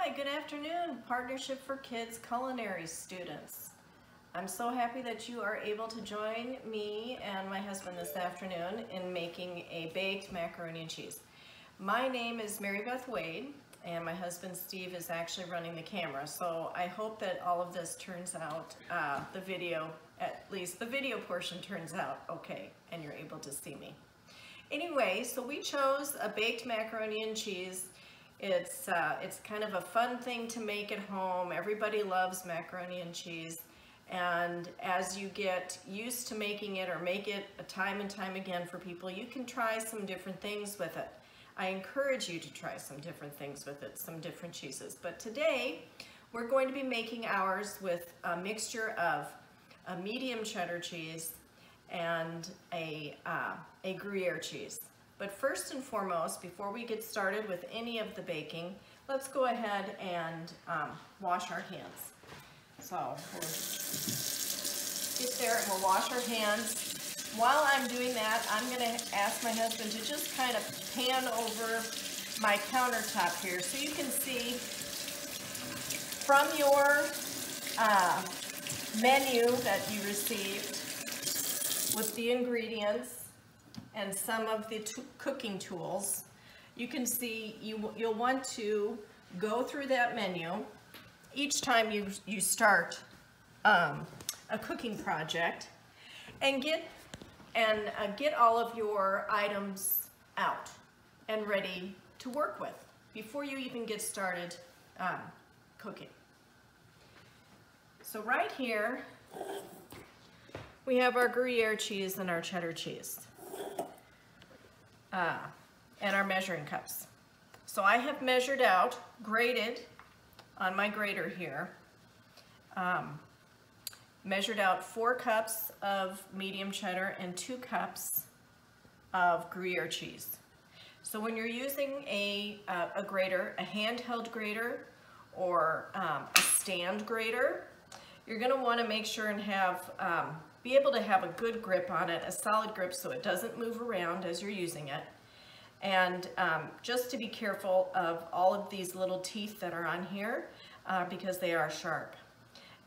Hi, good afternoon, Partnership for Kids culinary students. I'm so happy that you are able to join me and my husband this afternoon in making a baked macaroni and cheese. My name is Mary Beth and my husband Steve is actually running the camera, so I hope that all of this turns out, the video, at least the video portion turns out okay and you're able to see me. Anyway, so we chose a baked macaroni and cheese. It's kind of a fun thing to make at home. Everybody loves macaroni and cheese, and as you get used to making it or make it time and time again for people, you can try some different things with it. I encourage you to try some different things with it, some different cheeses. But today we're going to be making ours with a mixture of a medium cheddar cheese and a Gruyere cheese. But first and foremost, before we get started with any of the baking, let's go ahead and wash our hands. So we'll get there and we'll wash our hands. While I'm doing that, I'm going to ask my husband to just kind of pan over my countertop here so you can see from your menu that you received with the ingredients and some of the cooking tools. You can see you'll want to go through that menu each time you start a cooking project and get all of your items out and ready to work with before you even get started cooking. So right here we have our Gruyere cheese and our cheddar cheese. And our measuring cups. So I have measured out, graded on my grater here, measured out 4 cups of medium cheddar and 2 cups of Gruyere cheese. So when you're using a grater, a handheld grater or a stand grater, you're going to want to make sure and have be able to have a good grip on it, a solid grip so it doesn't move around as you're using it. And just to be careful of all of these little teeth that are on here because they are sharp.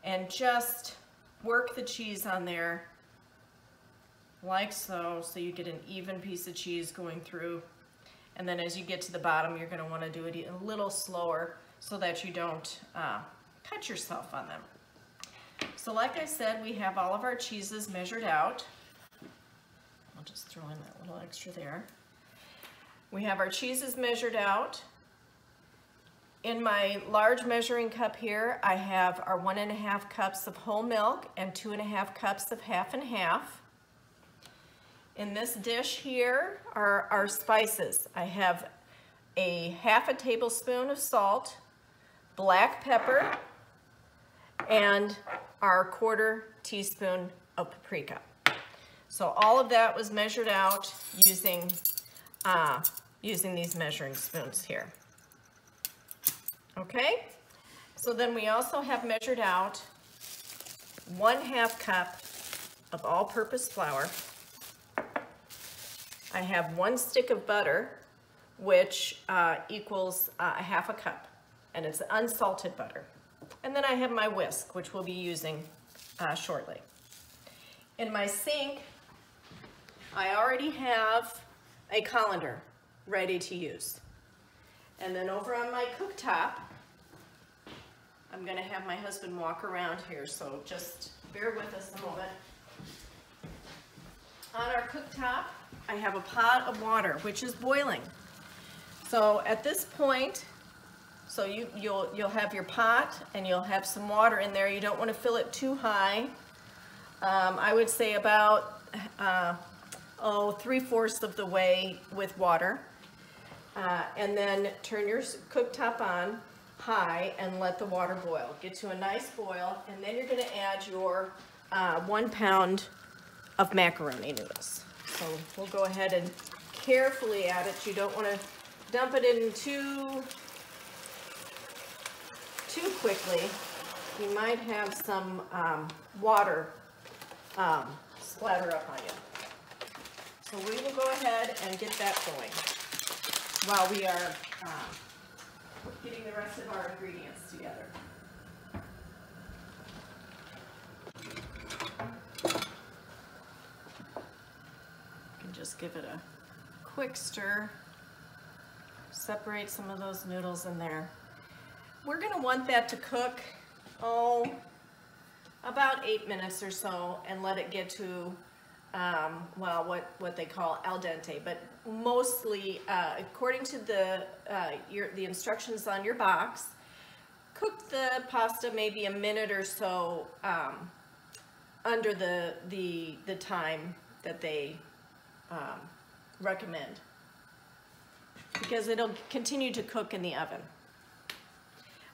And just work the cheese on there like so, so you get an even piece of cheese going through. And then as you get to the bottom, you're going to want to do it a little slower so that you don't cut yourself on them. So like I said, we have all of our cheeses measured out. I'll just throw in that little extra there. We have our cheeses measured out. In my large measuring cup here, I have our 1½ cups of whole milk and 2½ cups of half and half. In this dish here are our spices. I have a ½ tablespoon of salt, black pepper, and our 1/4 teaspoon of paprika. So all of that was measured out using these measuring spoons here. Okay, so then we also have measured out 1/2 cup of all-purpose flour. I have 1 stick of butter, which equals ½ cup, and it's unsalted butter. And then I have my whisk, which we'll be using shortly. In my sink, I already have a colander ready to use. And then over on my cooktop, I'm going to have my husband walk around here, so just bear with us a moment. On our cooktop, I have a pot of water, which is boiling. So at this point, so you'll have your pot and you'll have some water in there. You don't want to fill it too high. I would say about 3/4 of the way with water. And then turn your cooktop on high and let the water boil. Get to a nice boil, and then you're going to add your 1 pound of macaroni noodles. So we'll go ahead and carefully add it. You don't want to dump it in too quickly. You might have some water splatter up on you. So we will go ahead and get that going while we are getting the rest of our ingredients together. You can just give it a quick stir. Separate some of those noodles in there. We're going to want that to cook, about 8 minutes or so, and let it get to, well, what they call al dente. But mostly, according to the instructions on your box, cook the pasta maybe a minute or so under the time that they recommend, because it'll continue to cook in the oven.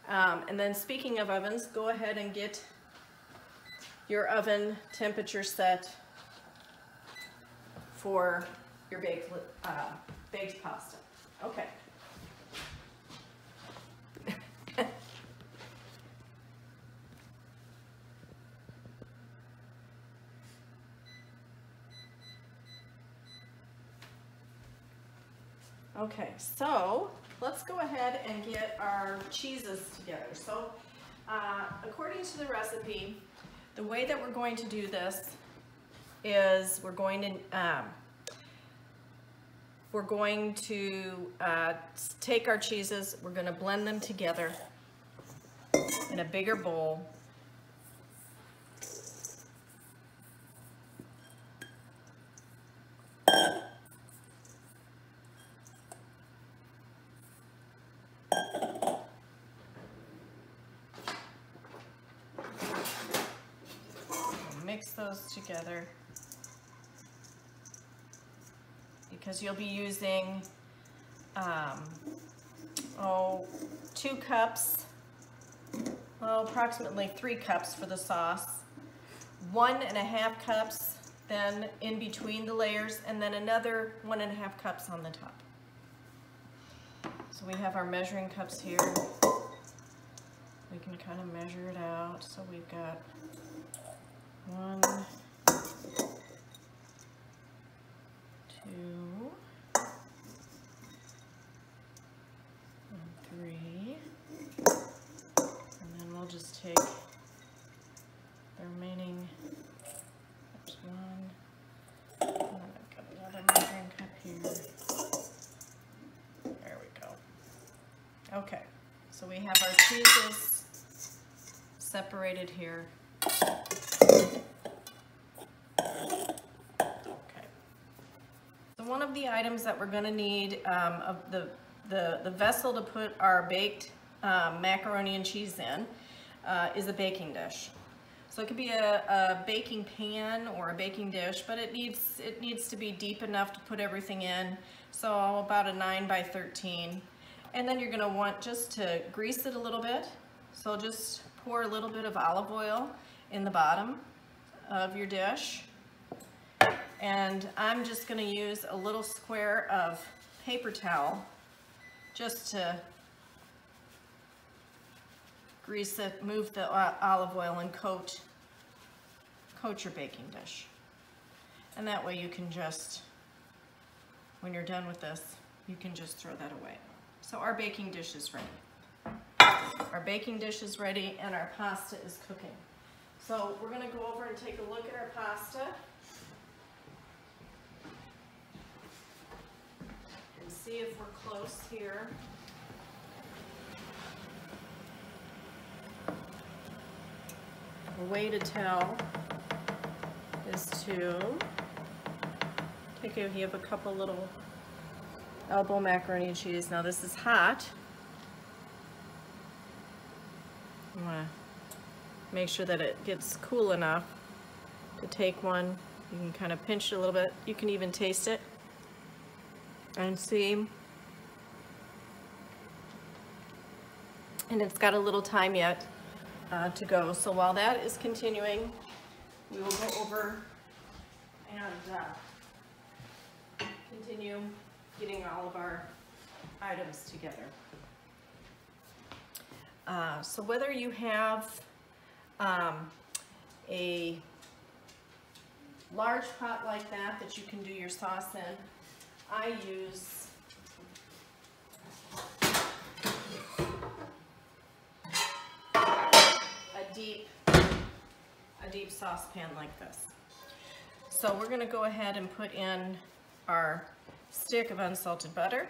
And then speaking of ovens, go ahead and get your oven temperature set for your baked pasta. Okay. Okay, so let's go ahead and get our cheeses together. So according to the recipe, the way that we're going to do this is we're going to take our cheeses, we're going to blend them together in a bigger bowl. Mix those together because you'll be using 2 cups, approximately 3 cups for the sauce, 1.5 cups then in between the layers, and then another 1.5 cups on the top. So we have our measuring cups here. We can kind of measure it out. So we've got 1, 2, and 3, and then we'll just take the remaining, there's 1, and then I've got another measuring cup here. There we go. Okay, so we have our cheeses separated here. One of the items that we're going to need of the vessel to put our baked macaroni and cheese in is a baking dish. So it could be a baking pan or a baking dish, but it needs to be deep enough to put everything in. So about a 9 by 13. And then you're going to want just to grease it a little bit. So just pour a little bit of olive oil in the bottom of your dish. And I'm just going to use a little square of paper towel just to grease it, move the olive oil, and coat your baking dish. And that way you can just, when you're done with this, you can just throw that away. So our baking dish is ready. Our baking dish is ready and our pasta is cooking. So we're going to go over and take a look at our pasta. See if we're close here. The way to tell is to take you have a couple little elbow macaroni and cheese. Now this is hot. I'm gonna make sure that it gets cool enough to take one. You can kind of pinch it a little bit. You can even taste it and see. And it's got a little time yet to go. So while that is continuing, we will go over and continue getting all of our items together. So whether you have a large pot like that you can do your sauce in, I use deep saucepan like this. So we're going to go ahead and put in our stick of unsalted butter.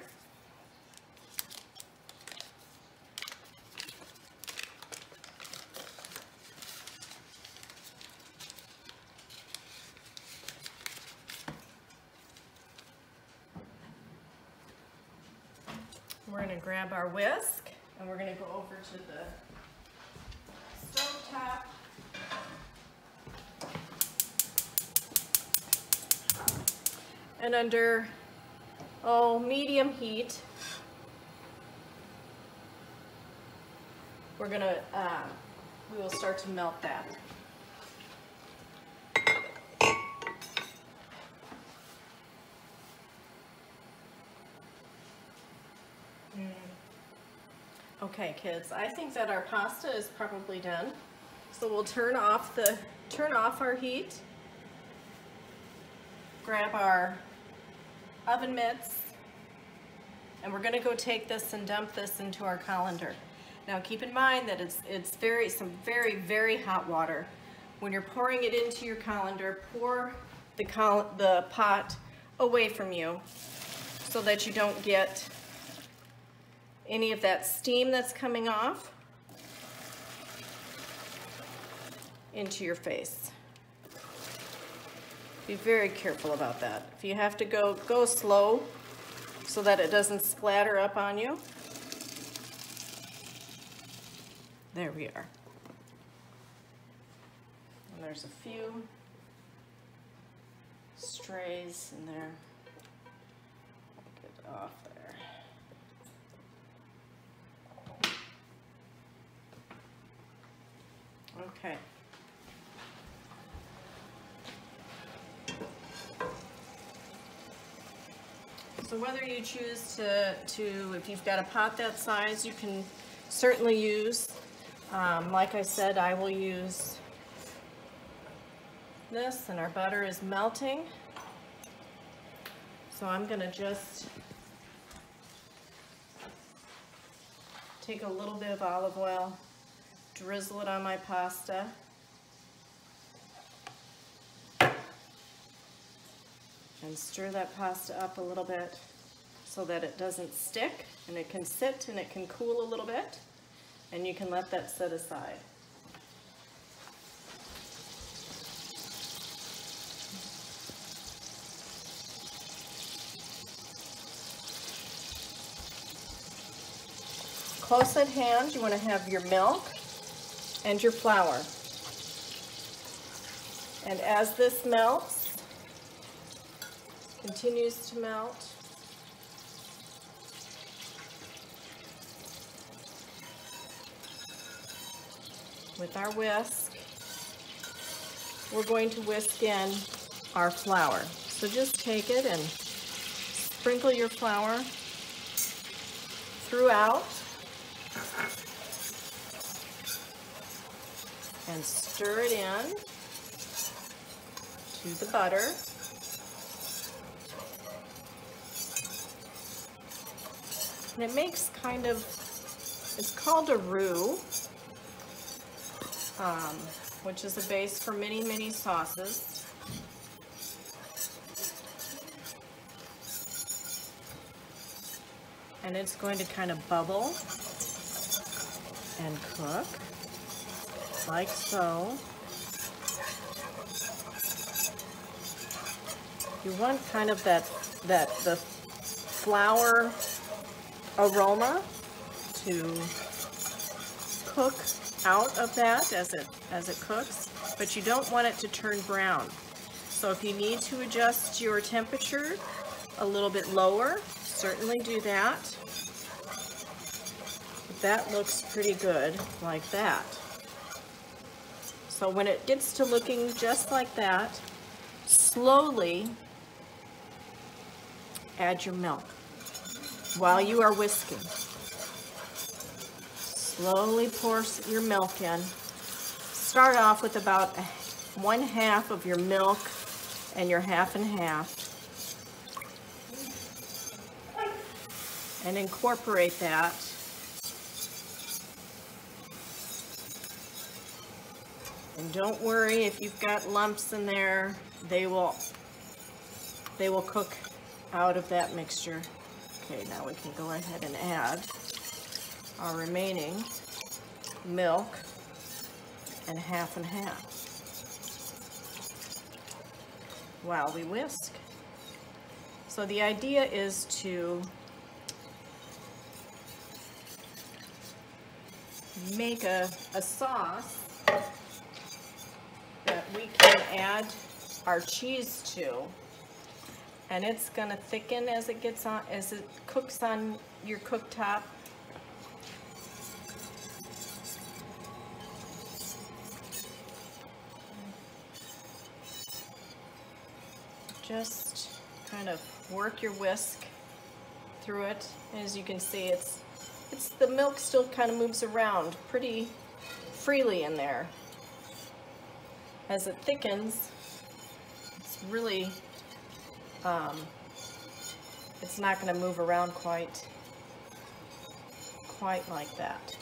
We're going to grab our whisk and we're going to go over to the stove top. And under, medium heat, we're gonna, we will start to melt that. Okay, kids, I think that our pasta is probably done. So we'll turn off our heat, grab our oven mitts, and we're going to go take this and dump this into our colander. Now keep in mind that it's very, very hot water. When you're pouring it into your colander, pour the pot away from you so that you don't get any of that steam that's coming off into your face. Be very careful about that. If you have to go slow so that it doesn't splatter up on you. There we are. And there's a few strays in there. Get it off there. Okay. So whether you choose to, if you've got a pot that size, you can certainly use, like I said, I will use this, and our butter is melting. So I'm going to just take a little bit of olive oil, drizzle it on my pasta. And stir that pasta up a little bit so that it doesn't stick, and it can sit and it can cool a little bit, and you can let that set aside. Close at hand, you want to have your milk and your flour. And as this melts, continues to melt, with our whisk, we're going to whisk in our flour. So just take it and sprinkle your flour throughout and stir it in to the butter. And it makes kind of, it's called a roux, which is a base for many, many sauces. And it's going to kind of bubble and cook, like so. You want kind of the flour aroma to cook out of that as it cooks, but you don't want it to turn brown. So if you need to adjust your temperature a little bit lower, certainly do that. But that looks pretty good like that. So when it gets to looking just like that, slowly add your milk while you are whisking. Slowly pour your milk in. Start off with about 1/2 of your milk and your 1/2 and 1/2. And incorporate that. And don't worry if you've got lumps in there, they will cook out of that mixture. Okay, now we can go ahead and add our remaining milk and half and half while we whisk. So the idea is to make a sauce that we can add our cheese to, and it's going to thicken as it gets on, as it cooks on your cooktop. Just kind of work your whisk through it. As you can see, it's the milk still kind of moves around pretty freely in there. As it thickens, it's really it's not going to move around quite like that.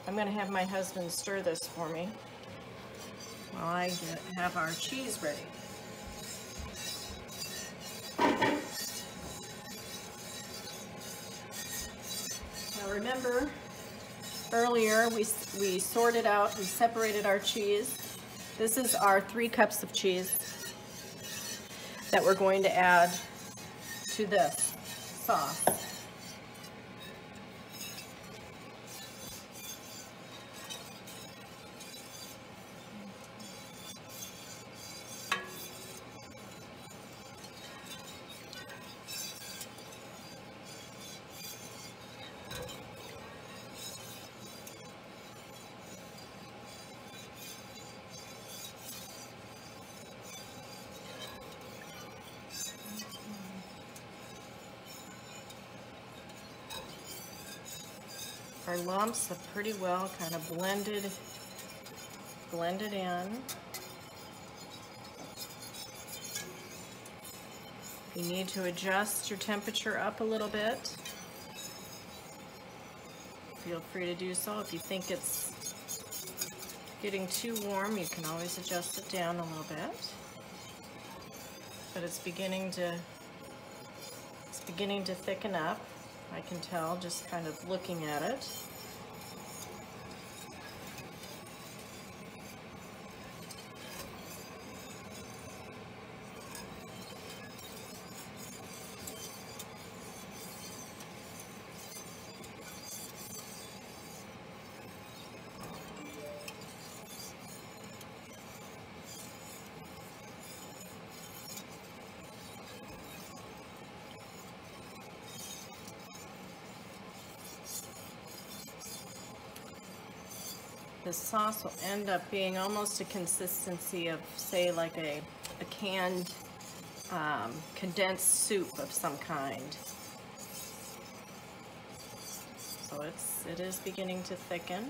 I'm going to have my husband stir this for me while I have our cheese ready. Now remember, earlier we sorted out, we separated our cheese. This is our 3 cups of cheese that we're going to add to this sauce. Our lumps have pretty well kind of blended in. If you need to adjust your temperature up a little bit, feel free to do so. If you think it's getting too warm, you can always adjust it down a little bit. But it's beginning to thicken up. I can tell just kind of looking at it. This sauce will end up being almost a consistency of, say, like a canned condensed soup of some kind. So it is beginning to thicken.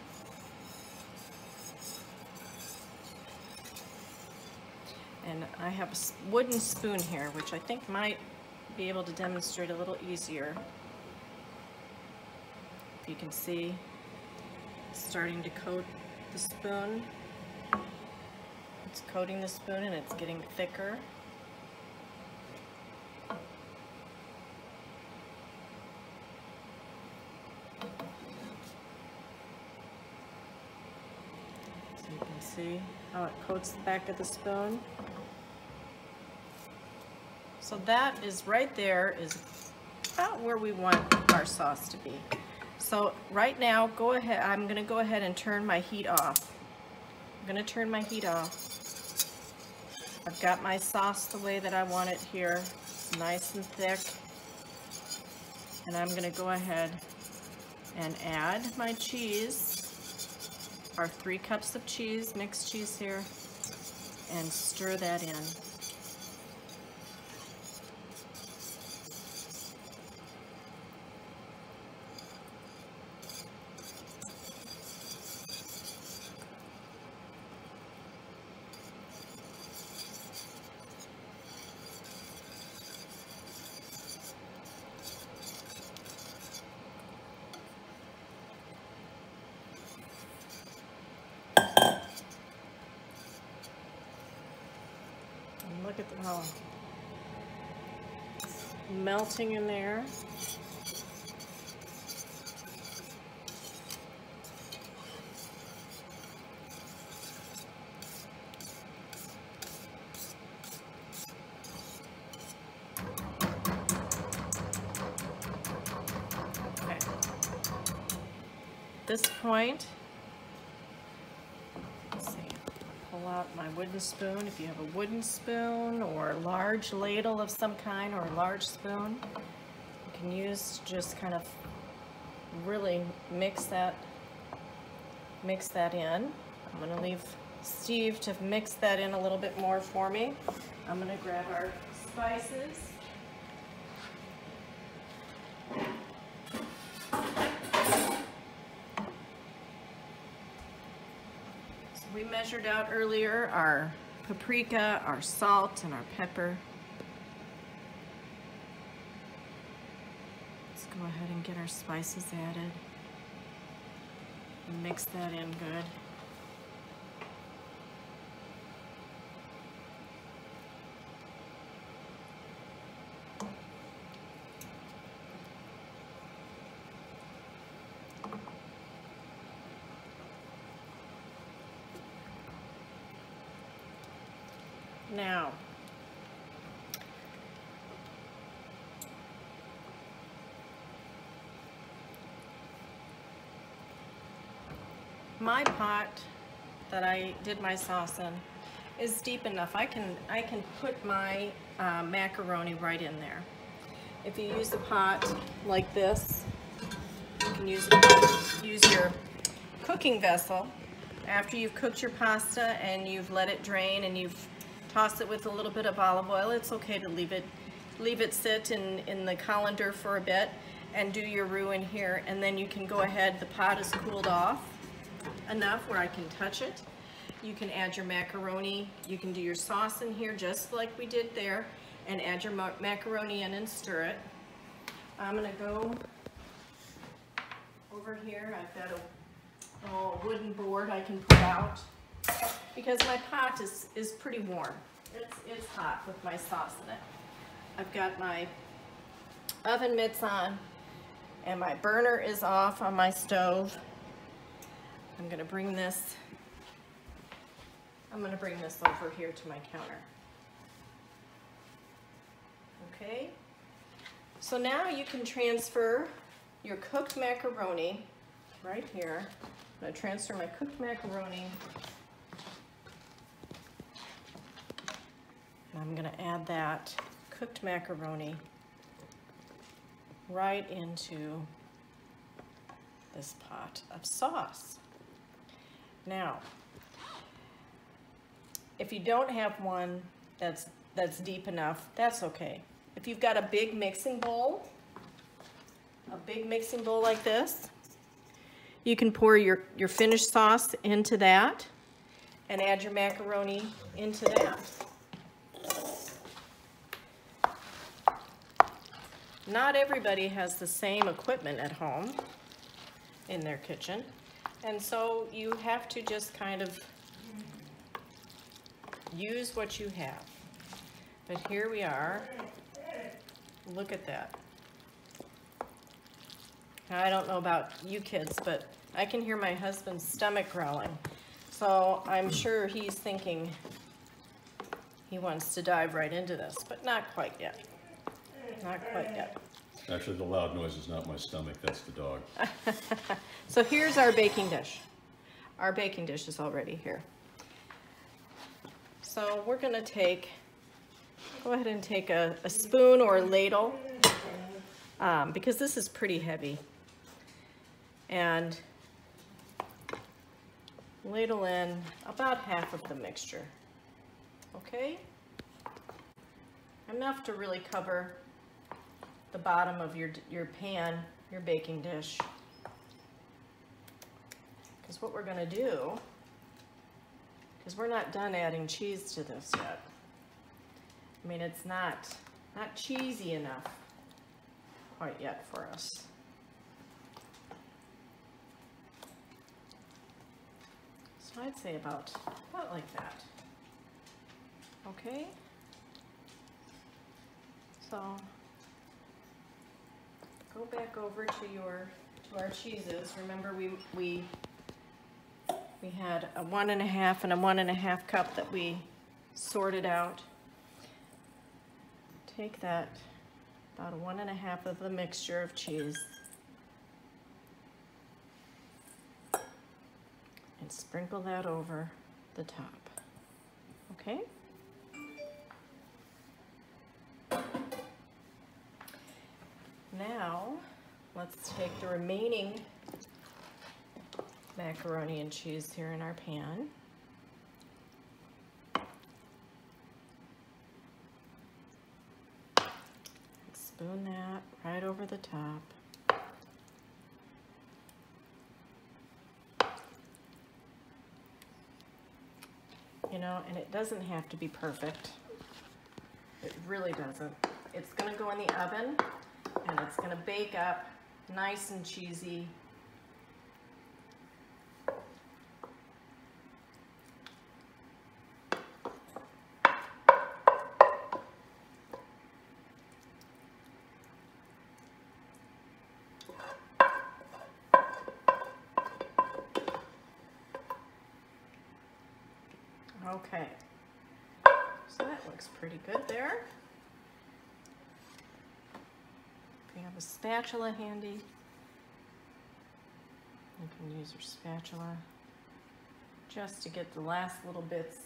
And I have a wooden spoon here, which I think might be able to demonstrate a little easier. If you can see, it's starting to coat the spoon. It's coating the spoon and it's getting thicker. So you can see how it coats the back of the spoon. So that is right there, is about where we want our sauce to be. So right now, I'm going to go ahead and turn my heat off. I'm going to turn my heat off. I've got my sauce the way that I want it here. It's nice and thick. And I'm going to go ahead and add my cheese, our 3 cups of cheese, mixed cheese here, and stir that in. at how melting in there. Okay. At this point, let's see, pull out my wooden spoon. If you have a wooden spoon or a large ladle of some kind or a large spoon, you can use to just kind of really mix that in. I'm going to leave Steve to mix that in a little bit more for me. I'm going to grab our spices. So we measured out earlier our paprika, our salt, and our pepper. Let's go ahead and get our spices added. And mix that in good. Now, my pot that I did my sauce in is deep enough. I can put my macaroni right in there. If you use a pot like this, you can use your cooking vessel. After you've cooked your pasta and you've let it drain and you've tossed it with a little bit of olive oil, it's okay to leave it sit in the colander for a bit and do your roux in here, and then you can go ahead. The pot is cooled off enough where I can touch it. You can add your macaroni. You can do your sauce in here just like we did there and add your macaroni in and stir it. I'm gonna go over here. I've got a wooden board I can put out because my pot is pretty warm. It's hot with my sauce in it. I've got my oven mitts on and my burner is off on my stove. I'm gonna bring this over here to my counter. Okay, so now you can transfer your cooked macaroni right here. I'm gonna transfer my cooked macaroni. And I'm gonna add that cooked macaroni right into this pot of sauce. Now, if you don't have one that's deep enough, that's okay. If you've got a big mixing bowl like this, you can pour your finished sauce into that and add your macaroni into that. Not everybody has the same equipment at home in their kitchen, and so you have to just kind of use what you have. But here we are. Look at that. Now, I don't know about you kids, but I can hear my husband's stomach growling. So I'm sure he's thinking he wants to dive right into this, but not quite yet. Not quite yet. Actually, the loud noise is not my stomach, that's the dog. So here's our baking dish. Our baking dish is already here. So we're gonna go ahead and take a spoon or a ladle, because this is pretty heavy, and ladle in about half of the mixture, okay? Enough to really cover the bottom of your pan, your baking dish. Because what we're gonna do, because we're not done adding cheese to this yet. I mean, it's not cheesy enough quite yet for us. So I'd say about like that. Okay? So go back over to our cheeses. Remember we had a 1.5 and a 1.5 cup that we sorted out. Take that, about a 1.5 of the mixture of cheese, and sprinkle that over the top. Okay? Now, let's take the remaining macaroni and cheese here in our pan. Spoon that right over the top. You know, and it doesn't have to be perfect. It really doesn't. It's gonna go in the oven and it's gonna bake up nice and cheesy. Okay, so that looks pretty good there. If you have a spatula handy, you can use your spatula just to get the last little bits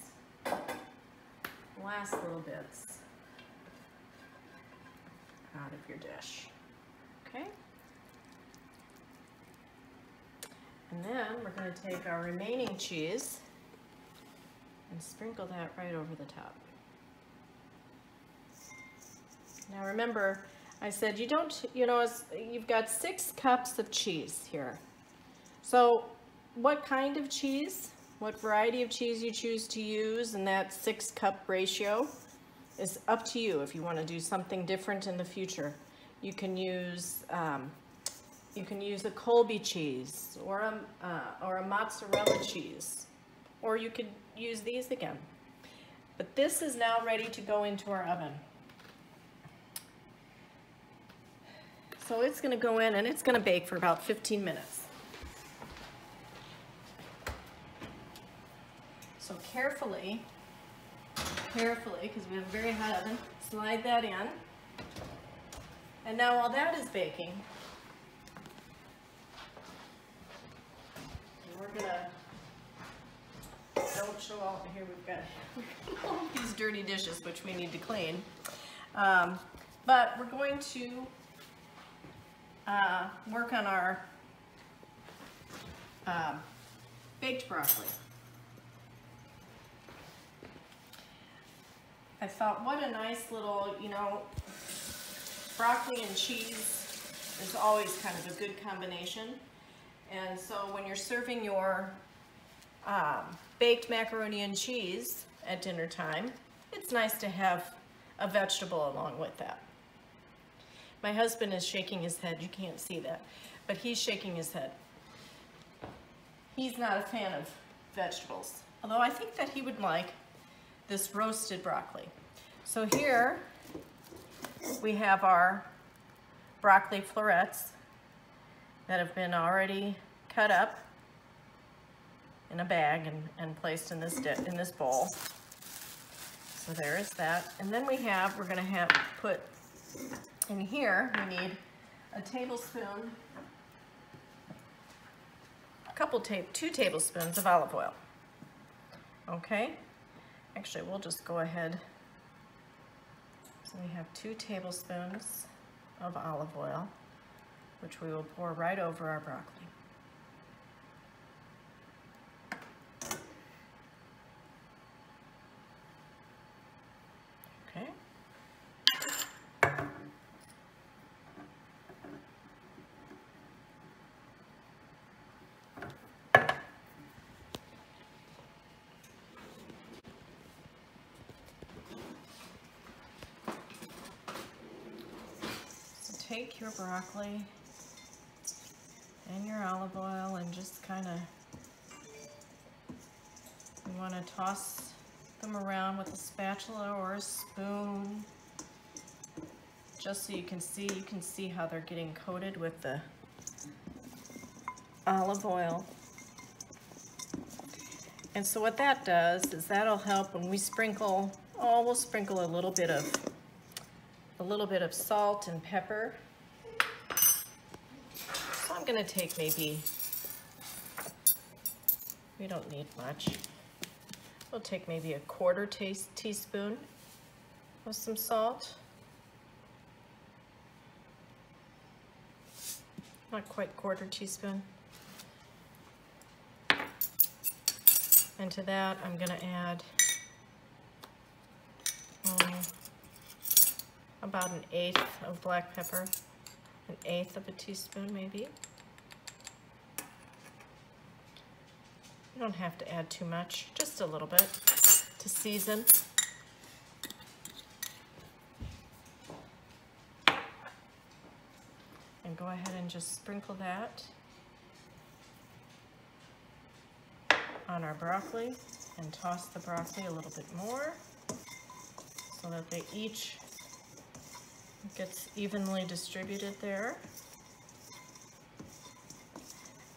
out of your dish. Okay? And then we're going to take our remaining cheese and sprinkle that right over the top. Now remember, I said you've got 6 cups of cheese here. So what kind of cheese, what variety of cheese you choose to use in that 6-cup ratio is up to you. If you want to do something different in the future, you can use a Colby cheese or a mozzarella cheese. Or you could use these again. But this is now ready to go into our oven. So it's going to go in and it's going to bake for about 15 minutes. So carefully, because we have a very hot oven, slide that in. And now while that is baking, we're going to don't show all here. We've got all these dirty dishes which we need to clean, but we're going to work on our baked broccoli. I thought, what a nice little, broccoli and cheese is always kind of a good combination. And so when you're serving your baked macaroni and cheese at dinner time, it's nice to have a vegetable along with that. My husband is shaking his head. You can't see that, but he's shaking his head. He's not a fan of vegetables, although I think that he would like this roasted broccoli. So here we have our broccoli florets that have been already cut up in a bag and placed in this bowl. So there is that. And then we're gonna have put in here, we need a tablespoon, 2 tablespoons of olive oil. Okay, actually we'll just go ahead. So we have 2 tablespoons of olive oil, which we will pour right over our broccoli. Okay. So take your broccoli and your olive oil and just kind of, you want to toss them around with a spatula or a spoon just so you can see how they're getting coated with the olive oil. And so what that does is that'll help when we sprinkle, we'll sprinkle a little bit of salt and pepper. So I'm gonna take maybe, we don't need much. We'll take maybe a 1/4 teaspoon of some salt. Not quite 1/4 teaspoon. And to that, I'm gonna add about 1/8 of black pepper, 1/8 of a teaspoon maybe. You don't have to add too much, just a little bit to season. And go ahead and just sprinkle that on our broccoli and toss the broccoli a little bit more so that they each gets evenly distributed there.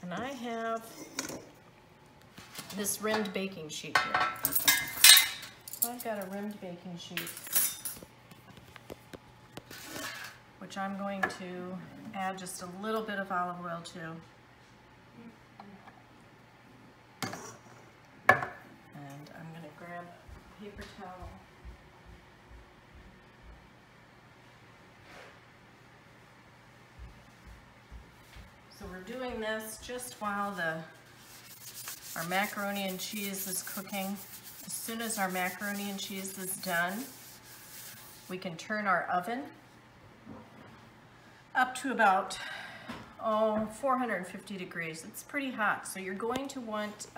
And I have this rimmed baking sheet here. So I've got a rimmed baking sheet, which I'm going to add just a little bit of olive oil to. And I'm going to grab a paper towel. So we're doing this just while our macaroni and cheese is cooking. As soon as our macaroni and cheese is done, we can turn our oven up to about 450 degrees. It's pretty hot, so you're going to want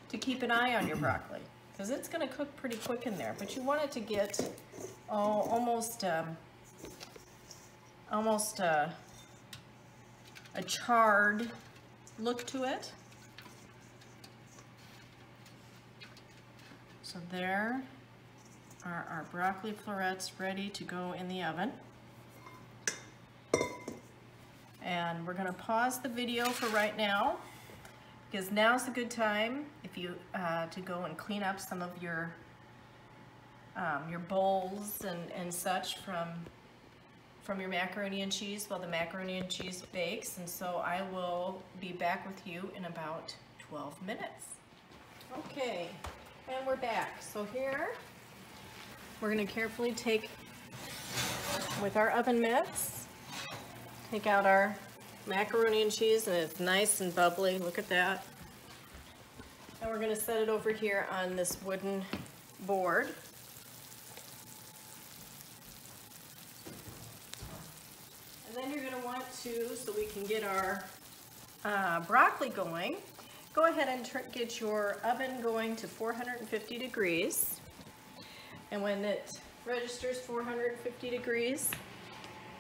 to keep an eye on your broccoli because it's going to cook pretty quick in there, but you want it to get almost a charred look to it. So there are our broccoli florets ready to go in the oven. And we're going to pause the video for right now because now's a good time if you to go and clean up some of your bowls and such from your macaroni and cheese while the macaroni and cheese bakes. And so I will be back with you in about 12 minutes. Okay, and we're back. So here we're going to carefully take, with our oven mitts, take out our macaroni and cheese, and it's nice and bubbly. Look at that. And we're going to set it over here on this wooden board. And then you're going to want to, so we can get our broccoli going, go ahead and get your oven going to 450 degrees. And when it registers 450 degrees,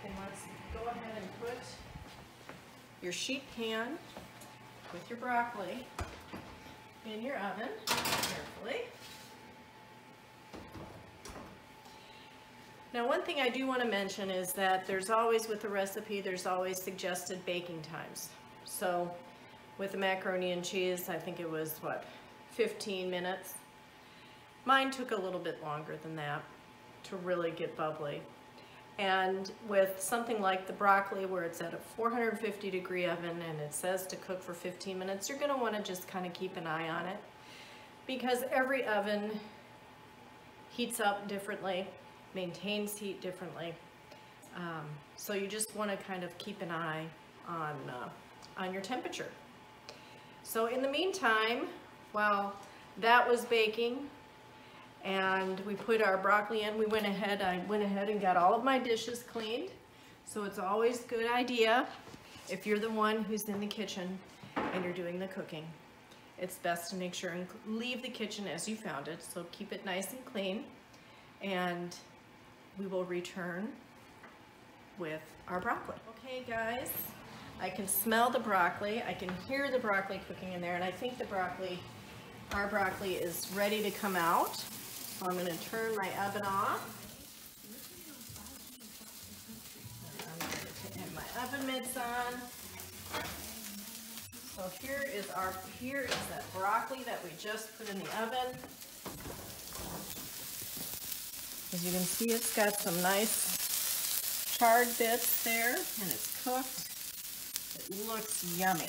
then let's go ahead and put your sheet pan with your broccoli in your oven carefully. Now, one thing I do want to mention is that there's always, with the recipe, there's always suggested baking times. So with the macaroni and cheese, I think it was, what, 15 minutes? Mine took a little bit longer than that to really get bubbly. And with something like the broccoli, where it's at a 450 degree oven and it says to cook for 15 minutes, you're going to want to just kind of keep an eye on it because every oven heats up differently, maintains heat differently. So you just want to kind of keep an eye on your temperature. So in the meantime, while that was baking and we put our broccoli in, I went ahead and got all of my dishes cleaned. So it's always a good idea, if you're the one who's in the kitchen and you're doing the cooking, it's best to make sure and leave the kitchen as you found it. So keep it nice and clean, and we will return with our broccoli. Okay guys, I can smell the broccoli, I can hear the broccoli cooking in there, and I think our broccoli is ready to come out. So I'm going to turn my oven off. oven mitts on. So here is that broccoli that we just put in the oven. As you can see, it's got some nice charred bits there, and it's cooked. It looks yummy.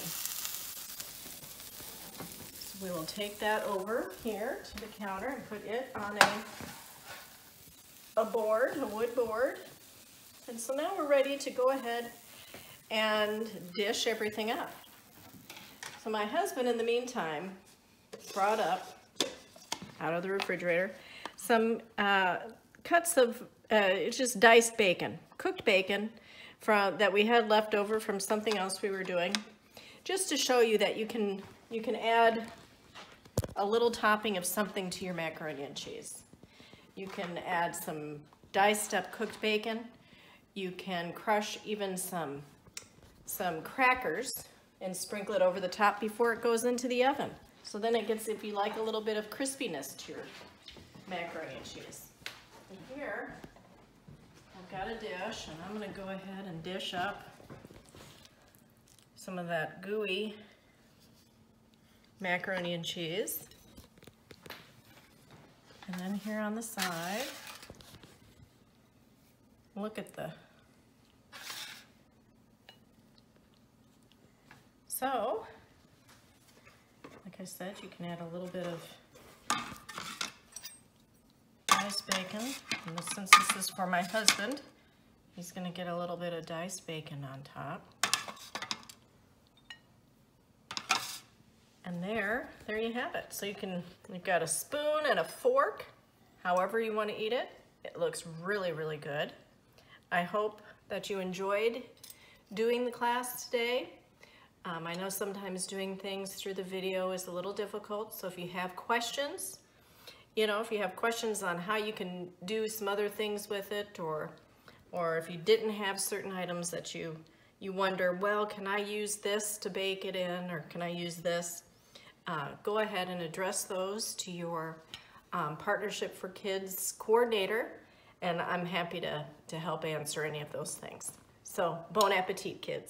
So we will take that over here to the counter and put it on a wood board. And so now we're ready to go ahead and dish everything up. So my husband, in the meantime, brought up, out of the refrigerator, some cuts of just diced bacon, cooked bacon that we had left over from something else we were doing, just to show you that you can add a little topping of something to your macaroni and cheese. You can add some diced up cooked bacon. You can crush even some crackers and sprinkle it over the top before it goes into the oven. So then it gets, if you like, a little bit of crispiness to your macaroni and cheese. And here, I've got a dish, and I'm gonna go ahead and dish up some of that gooey macaroni and cheese. And then here on the side, look at the, so, like I said, you can add a little bit of diced bacon, and since this is for my husband, he's gonna get a little bit of diced bacon on top. And there you have it. So you've got a spoon and a fork, however you want to eat it. It looks really, really good. I hope that you enjoyed doing the class today. I know sometimes doing things through the video is a little difficult, so if you have questions, if you have questions on how you can do some other things with it, or if you didn't have certain items that you wonder, well, can I use this to bake it in, or can I use this? Go ahead and address those to your Partnership for Kids coordinator, and I'm happy to help answer any of those things. So, bon appetit, kids.